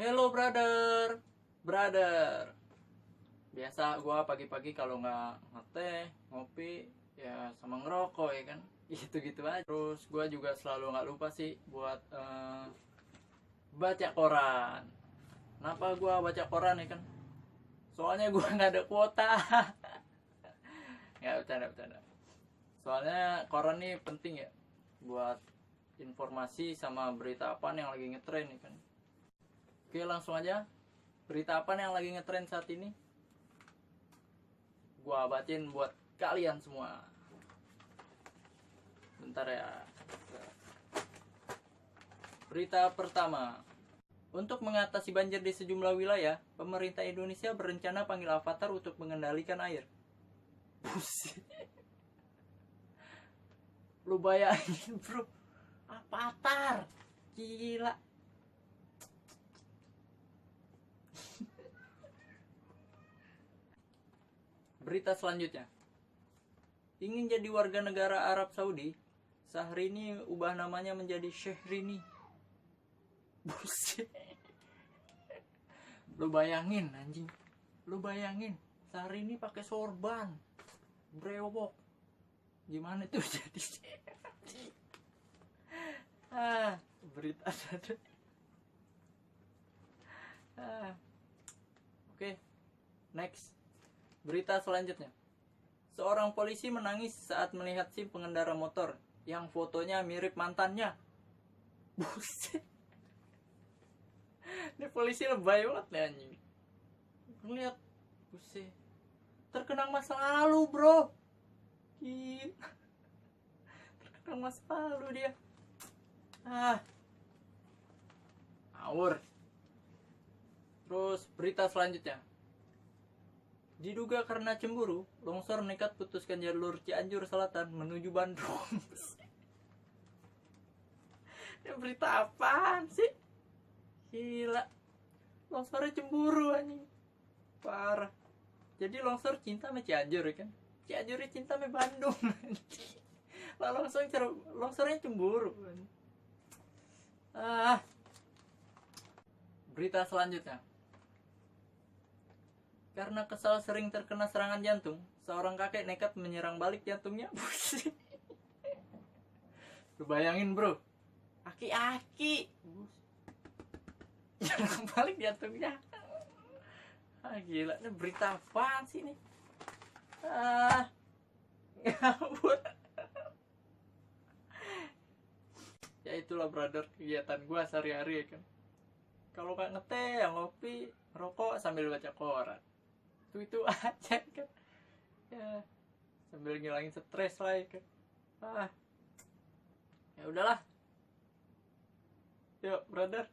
Hello brother, brother. Biasa gua pagi-pagi kalau nggak ngeteh, ngopi, ya sama ngerokok ya kan. Gitu-gitu aja. Terus gua juga selalu nggak lupa sih buat baca koran. Kenapa gua baca koran ya kan? Soalnya gua nggak ada kuota. Ya bercanda. Soalnya koran nih penting ya buat informasi sama berita apa yang lagi ngetren ya kan. Oke, langsung aja. Berita apa yang lagi ngetren saat ini? Gua bacain buat kalian semua. Bentar ya. Berita pertama. Untuk mengatasi banjir di sejumlah wilayah, pemerintah Indonesia berencana panggil Avatar untuk mengendalikan air. Buset. Lu bayangin bro, Avatar. Gila. Berita selanjutnya. Ingin jadi warga negara Arab Saudi, Syahrini ubah namanya menjadi Syahrini. Buset. Lu bayangin anjing. Lu bayangin, Syahrini pakai sorban. Brewok. Gimana tuh jadi? Berita ada. Oke. Next. Berita selanjutnya. Seorang polisi menangis saat melihat si pengendara motor yang fotonya mirip mantannya. Buset. Ini polisi lebay banget nih anjing. Ngeliat, buset. Terkenang masa lalu bro. Gila. Terkenang masa lalu dia. Awur. Terus berita selanjutnya. Diduga karena cemburu, longsor nekat putuskan jalur Cianjur Selatan menuju Bandung. Ini berita apaan sih? Gila. Longsornya cemburu anjing. Parah. Jadi longsor cinta sama Cianjur kan? Cianjurnya cinta sama Bandung. Lah longsornya cemburu. Berita selanjutnya. Karena kesal sering terkena serangan jantung, seorang kakek nekat menyerang balik jantungnya. Lu bayangin bro, aki-aki nyerang balik jantungnya. Gila, ini berita apaan sih ini? Ngawur. Ya itulah brother, kegiatan gua sehari-hari ya kan. Kalau nggak ngeteh, yang ngopi, rokok sambil baca koran. Itu aja kan. Ya, sambil ngilangin stres lah ya kan. Ya udahlah. Yuk, brother.